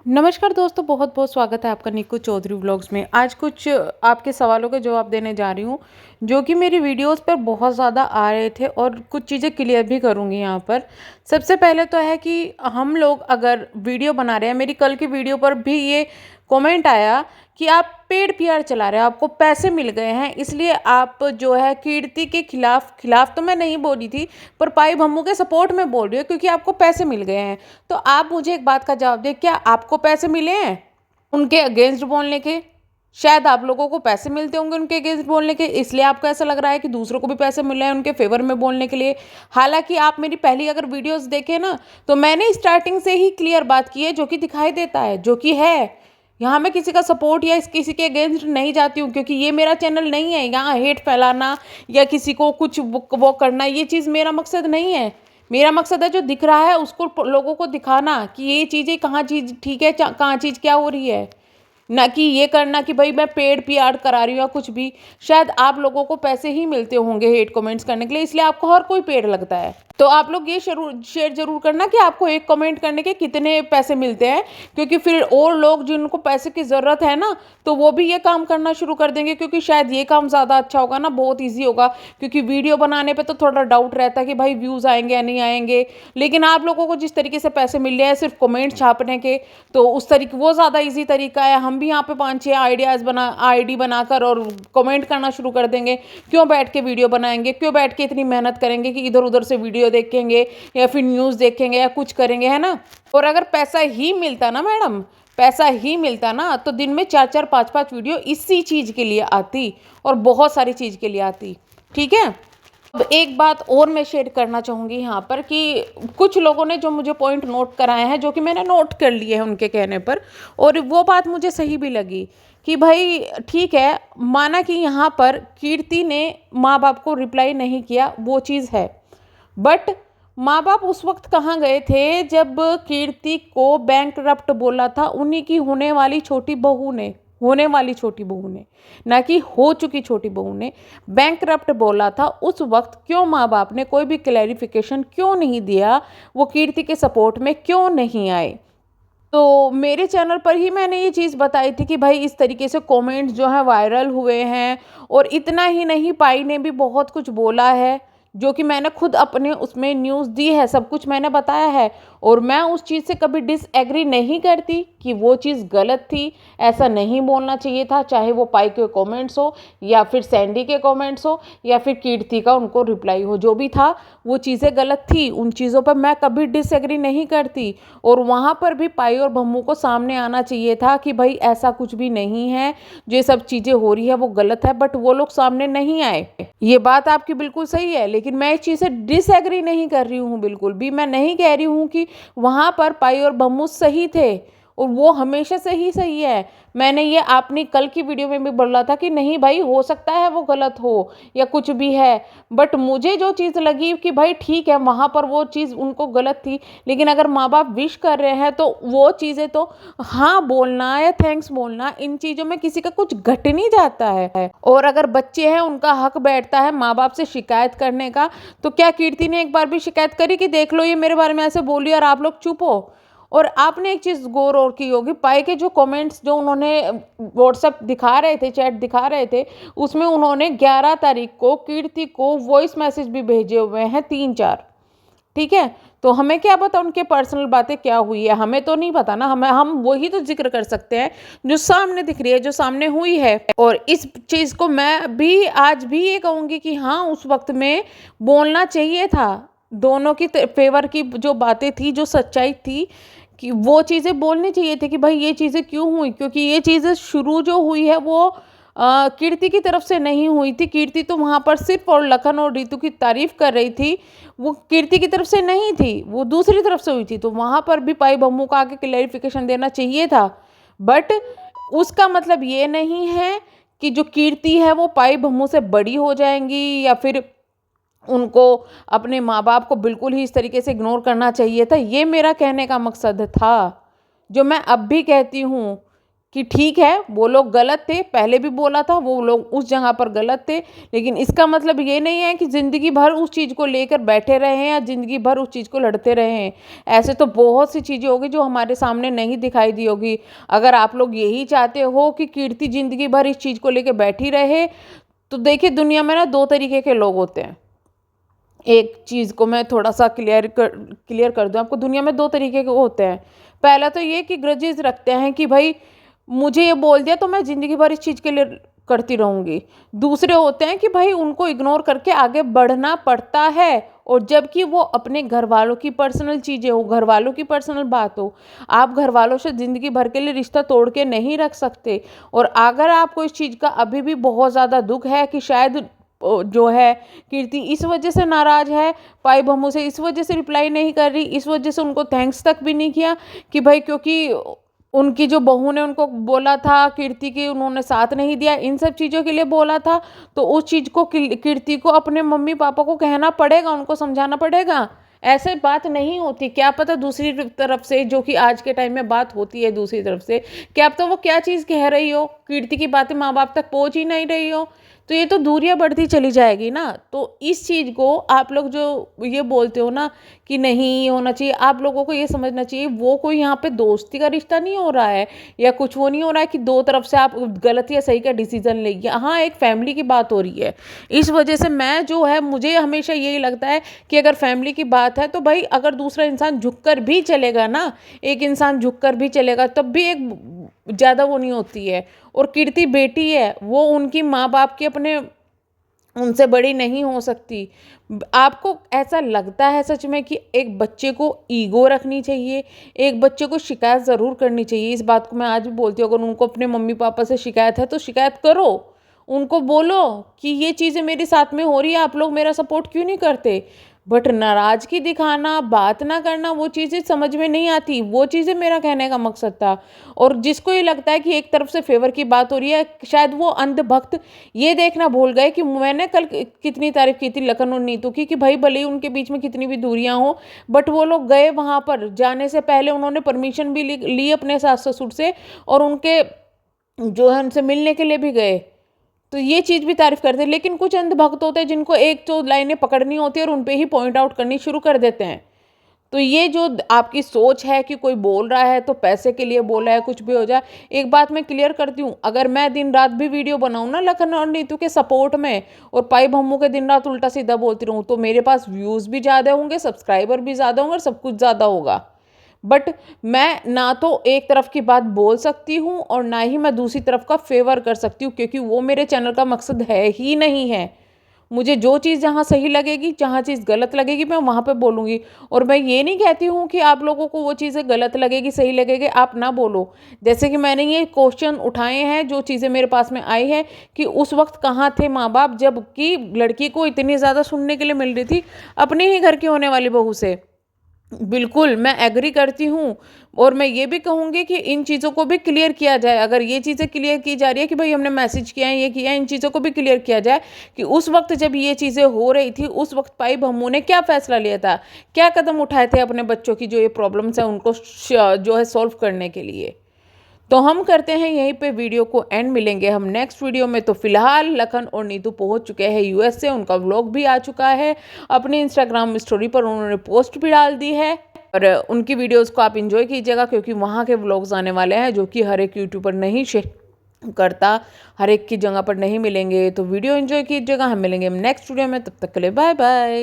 नमस्कार दोस्तों, बहुत बहुत स्वागत है आपका निक्कू चौधरी व्लॉग्स में। आज कुछ आपके सवालों के जवाब देने जा रही हूँ जो कि मेरी वीडियोस पर बहुत ज़्यादा आ रहे थे और कुछ चीज़ें क्लियर भी करूँगी यहाँ पर। सबसे पहले तो है कि हम लोग अगर वीडियो बना रहे हैं, मेरी कल की वीडियो पर भी ये कमेंट आया कि आप पेड पीआर चला रहे हो, आपको पैसे मिल गए हैं, इसलिए आप जो है कीर्ति के खिलाफ तो मैं नहीं बोली थी, पर पाई भम्मू के सपोर्ट में बोल रही हूँ क्योंकि आपको पैसे मिल गए हैं। तो आप मुझे एक बात का जवाब दें, क्या आपको पैसे मिले हैं उनके अगेंस्ट बोलने के? शायद आप लोगों को पैसे मिलते होंगे उनके अगेंस्ट बोलने के, इसलिए आपको ऐसा लग रहा है कि दूसरों को भी पैसे मिल रहे हैं उनके फेवर में बोलने के लिए। हालांकि आप मेरी पहली अगर वीडियोस देखें ना, तो मैंने स्टार्टिंग से ही क्लियर बात की है, जो कि दिखाई देता है, जो कि है। यहाँ मैं किसी का सपोर्ट या किसी के अगेंस्ट नहीं जाती हूँ, क्योंकि ये मेरा चैनल नहीं है यहाँ हेट फैलाना या किसी को कुछ वो करना। ये चीज़ मेरा मकसद नहीं है। मेरा मकसद है जो दिख रहा है उसको लोगों को दिखाना कि ये चीज़ें कहाँ चीज़ ठीक है, कहाँ चीज़ क्या हो रही है, ना कि ये करना कि भाई मैं पेड पीआर करा रही हूँ या कुछ भी। शायद आप लोगों को पैसे ही मिलते होंगे हेट कमेंट्स करने के लिए, इसलिए आपको हर कोई पेड लगता है। तो आप लोग ये शेयर जरूर करना कि आपको एक कमेंट करने के कितने पैसे मिलते हैं, क्योंकि फिर और लोग जिनको पैसे की ज़रूरत है ना, तो वो भी ये काम करना शुरू कर देंगे, क्योंकि शायद ये काम ज़्यादा अच्छा होगा ना, बहुत ईजी होगा। क्योंकि वीडियो बनाने पे तो थोड़ा डाउट रहता है कि भाई व्यूज़ आएंगे या नहीं आएंगे, लेकिन आप लोगों को जिस तरीके से पैसे मिल रहे हैं सिर्फ कमेंट छापने के, तो उस तरीके वो ज़्यादा ईजी तरीका है। हम भी यहाँ पे 5-6 आईडी बनाकर और कमेंट करना शुरू कर देंगे। क्यों बैठ के वीडियो बनाएंगे, क्यों बैठ के इतनी मेहनत करेंगे कि इधर उधर से वीडियो देखेंगे या फिर न्यूज़ देखेंगे या कुछ करेंगे, है ना। और अगर पैसा ही मिलता ना मैडम, पैसा ही मिलता ना, तो दिन में 4-4 5-5 वीडियो इसी चीज़ के लिए आती और बहुत सारी चीज़ के लिए आती। ठीक है। अब एक बात और मैं शेयर करना चाहूँगी यहाँ पर कि कुछ लोगों ने जो मुझे पॉइंट नोट कराए हैं, जो कि मैंने नोट कर लिए हैं उनके कहने पर, और वो बात मुझे सही भी लगी कि भाई ठीक है, माना कि यहाँ पर कीर्ति ने माँ बाप को रिप्लाई नहीं किया, वो चीज़ है, बट माँ बाप उस वक्त कहाँ गए थे जब कीर्ति को बैंकरप्ट बोला था उन्हीं की होने वाली छोटी बहू ने, ना कि हो चुकी छोटी बहू ने बैंकरप्ट बोला था। उस वक्त क्यों माँ बाप ने कोई भी क्लैरिफिकेशन क्यों नहीं दिया, वो कीर्ति के सपोर्ट में क्यों नहीं आए? तो मेरे चैनल पर ही मैंने ये चीज़ बताई थी कि भाई इस तरीके से कमेंट्स जो है वायरल हुए हैं, और इतना ही नहीं, पाई ने भी बहुत कुछ बोला है, जो कि मैंने खुद अपने उसमें न्यूज़ दी है, सब कुछ मैंने बताया है, और मैं उस चीज़ से कभी डिसएग्री नहीं करती कि वो चीज़ गलत थी, ऐसा नहीं बोलना चाहिए था, चाहे वो पाई के कमेंट्स हो या फिर सैंडी के कमेंट्स हो या फिर कीर्ति का उनको रिप्लाई हो, जो भी था वो चीज़ें गलत थी, उन चीज़ों पर मैं कभी डिसएग्री नहीं करती। और वहाँ पर भी पाई और भम्मू को सामने आना चाहिए था कि भाई ऐसा कुछ भी नहीं है, जो सब चीज़ें हो रही है वो गलत है, बट वो लोग सामने नहीं आए। ये बात आपकी बिल्कुल सही है, लेकिन मैं इस चीज़ से डिसएग्री नहीं कर रही हूँ, बिल्कुल भी मैं नहीं कह रही हूँ कि वहाँ पर पाई और भम्मू सही थे, और वो हमेशा से ही सही है। मैंने ये आपने कल की वीडियो में भी बोला था कि नहीं भाई, हो सकता है वो गलत हो या कुछ भी है, बट मुझे जो चीज़ लगी कि भाई ठीक है, वहाँ पर वो चीज़ उनको गलत थी, लेकिन अगर माँ बाप विश कर रहे हैं तो वो चीज़ें तो हाँ बोलना या थैंक्स बोलना, इन चीज़ों में किसी का कुछ घट नहीं जाता है। और अगर बच्चे हैं, उनका हक बैठता है माँ बाप से शिकायत करने का। तो क्या कीर्ति ने एक बार भी शिकायत करी कि देख लो ये मेरे बारे में ऐसे बोली और आप लोग चुप हो? और आपने एक चीज़ गौर और की होगी, पाई के जो कमेंट्स जो उन्होंने व्हाट्सएप दिखा रहे थे, चैट दिखा रहे थे, उसमें उन्होंने 11 तारीख को कीर्ति को वॉइस मैसेज भी भेजे हुए हैं 3-4। ठीक है। तो हमें क्या पता उनके पर्सनल बातें क्या हुई है, हमें तो नहीं पता ना, हम वही तो जिक्र कर सकते हैं जो सामने दिख रही है, जो सामने हुई है। और इस चीज़ को मैं भी आज भी ये कहूँगी कि हाँ, उस वक्त में बोलना चाहिए था, दोनों की फेवर की जो बातें थी, जो सच्चाई थी, कि वो चीज़ें बोलनी चाहिए थी कि भाई ये चीज़ें क्यों हुई, क्योंकि ये चीज़ें शुरू जो हुई है वो कीर्ति की तरफ से नहीं हुई थी। कीर्ति तो वहाँ पर सिर्फ और लखन और रीतू की तारीफ कर रही थी, वो कीर्ति की तरफ से नहीं थी, वो दूसरी तरफ से हुई थी। तो वहाँ पर भी पाई भम्मू को आके क्लैरिफिकेशन देना चाहिए था, बट उसका मतलब ये नहीं है कि जो कीर्ति है वो पाई भम्मू से बड़ी हो जाएंगी, या फिर उनको अपने माँ बाप को बिल्कुल ही इस तरीके से इग्नोर करना चाहिए था। ये मेरा कहने का मकसद था, जो मैं अब भी कहती हूँ कि ठीक है वो लोग गलत थे, पहले भी बोला था वो लोग उस जगह पर गलत थे, लेकिन इसका मतलब ये नहीं है कि ज़िंदगी भर उस चीज़ को लेकर बैठे रहे हैं या ज़िंदगी भर उस चीज़ को लड़ते रहे हैं। ऐसे तो बहुत सी चीज़ें होगी जो हमारे सामने नहीं दिखाई दी होगी। अगर आप लोग यही चाहते हो कि कीर्ति ज़िंदगी भर इस चीज़ को लेकर बैठी रहे, तो देखिए दुनिया में ना दो तरीके के लोग होते हैं। एक चीज़ को मैं थोड़ा सा क्लियर कर दूं आपको, दुनिया में दो तरीके के होते हैं। पहला तो ये कि ग्रजेस रखते हैं कि भाई मुझे ये बोल दिया तो मैं ज़िंदगी भर इस चीज़ के लिए करती रहूँगी। दूसरे होते हैं कि भाई उनको इग्नोर करके आगे बढ़ना पड़ता है, और जबकि वो अपने घर वालों की पर्सनल चीज़ें हो, घर वालों की पर्सनल बात हो, आप घर वालों से ज़िंदगी भर के लिए रिश्ता तोड़ के नहीं रख सकते। और अगर आपको इस चीज़ का अभी भी बहुत ज़्यादा दुख है कि शायद जो है कीर्ति इस वजह से नाराज़ है, पाई भम्मू से इस वजह से रिप्लाई नहीं कर रही, इस वजह से उनको थैंक्स तक भी नहीं किया कि भाई क्योंकि उनकी जो बहू ने उनको बोला था कीर्ति की, उन्होंने साथ नहीं दिया, इन सब चीज़ों के लिए बोला था, तो उस चीज़ को कीर्ति को अपने मम्मी पापा को कहना पड़ेगा, उनको समझाना पड़ेगा। ऐसे बात नहीं होती। क्या पता दूसरी तरफ से, जो कि आज के टाइम में बात होती है दूसरी तरफ से, क्या पता वो क्या चीज़ कह रही हो, कीर्ति की बातें माँ बाप तक पहुँच ही नहीं रही हो, तो ये तो दूरियां बढ़ती चली जाएगी ना। तो इस चीज़ को आप लोग जो ये बोलते हो ना कि नहीं होना चाहिए, आप लोगों को ये समझना चाहिए वो कोई यहाँ पे दोस्ती का रिश्ता नहीं हो रहा है, या कुछ वो नहीं हो रहा है कि दो तरफ से आप गलत या सही का डिसीजन लेंगे। हाँ, एक फैमिली की बात हो रही है। इस वजह से मैं जो है, मुझे हमेशा यही लगता है कि अगर फैमिली की बात है तो भाई अगर दूसरा इंसान झुककर भी चलेगा ना, एक इंसान झुककर भी चलेगा तब भी एक ज़्यादा वो नहीं होती है। और कीर्ति बेटी है, वो उनकी माँ बाप के अपने उनसे बड़ी नहीं हो सकती। आपको ऐसा लगता है सच में कि एक बच्चे को ईगो रखनी चाहिए, एक बच्चे को शिकायत ज़रूर करनी चाहिए। इस बात को मैं आज भी बोलती हूँ, अगर उनको अपने मम्मी पापा से शिकायत है तो शिकायत करो, उनको बोलो कि ये चीज़ें मेरे साथ में हो रही है, आप लोग मेरा सपोर्ट क्यों नहीं करते। बट नाराज़गी दिखाना, बात ना करना, वो चीज़ें समझ में नहीं आती। वो चीज़ें मेरा कहने का मकसद था। और जिसको ये लगता है कि एक तरफ से फेवर की बात हो रही है, शायद वो अंधभक्त ये देखना भूल गए कि मैंने कल कितनी तारीफ की थी लखन और नीतू की, कि भाई भले ही उनके बीच में कितनी भी दूरियां हो, बट वो लोग गए वहाँ पर। जाने से पहले उन्होंने परमिशन भी ली अपने सास ससुर से, और उनके जो है उनसे मिलने के लिए भी गए, तो ये चीज़ भी तारीफ करते हैं। लेकिन कुछ अंधभक्त होते हैं जिनको एक तो लाइनें पकड़नी होती है और उन पे ही पॉइंट आउट करनी शुरू कर देते हैं। तो ये जो आपकी सोच है कि कोई बोल रहा है तो पैसे के लिए बोला है, कुछ भी हो जाए, एक बात मैं क्लियर करती हूँ, अगर मैं दिन रात भी वीडियो बनाऊँ ना लखन और नीतू के सपोर्ट में, और पाई भम्मू के दिन रात उल्टा सीधा बोलती रहूँ, तो मेरे पास व्यूज़ भी ज़्यादा होंगे, सब्सक्राइबर भी ज़्यादा होंगे और सब कुछ ज़्यादा होगा। बट मैं ना तो एक तरफ की बात बोल सकती हूँ और ना ही मैं दूसरी तरफ का फेवर कर सकती हूँ, क्योंकि वो मेरे चैनल का मकसद है ही नहीं है। मुझे जो चीज़ जहाँ सही लगेगी, जहाँ चीज़ गलत लगेगी, मैं वहाँ पे बोलूँगी। और मैं ये नहीं कहती हूँ कि आप लोगों को वो चीज़ें गलत लगेगी, सही लगेगी, आप ना बोलो। जैसे कि मैंने ये क्वेश्चन उठाए हैं, जो चीज़ें मेरे पास में आई है कि उस वक्त कहाँ थे माँ बाप, जबकि लड़की को इतनी ज़्यादा सुनने के लिए मिल रही थी अपने ही घर की होने वाली बहू से। बिल्कुल, मैं एग्री करती हूँ। और मैं ये भी कहूँगी कि इन चीज़ों को भी क्लियर किया जाए। अगर ये चीज़ें क्लियर की जा रही है कि भाई हमने मैसेज किया है, ये किया है, इन चीज़ों को भी क्लियर किया जाए कि उस वक्त जब ये चीज़ें हो रही थी, उस वक्त पाई भम्मू ने क्या फ़ैसला लिया था, क्या कदम उठाए थे अपने बच्चों की जो ये प्रॉब्लम्स हैं उनको जो है सॉल्व करने के लिए। तो हम करते हैं यहीं पे वीडियो को एंड, मिलेंगे हम नेक्स्ट वीडियो में। तो फिलहाल लखन और नीतू पहुंच चुके हैं यूएस से, उनका व्लॉग भी आ चुका है, अपनी इंस्टाग्राम स्टोरी पर उन्होंने पोस्ट भी डाल दी है, और उनकी वीडियोस को आप एंजॉय कीजिएगा, क्योंकि वहाँ के व्लॉग्स आने वाले हैं जो कि हर एक यूट्यूबर नहीं शेयर करता, हर एक की जगह पर नहीं मिलेंगे। तो वीडियो एंजॉय कीजिएगा, हम मिलेंगे नेक्स्ट वीडियो में, तब तक के लिए बाय बाय।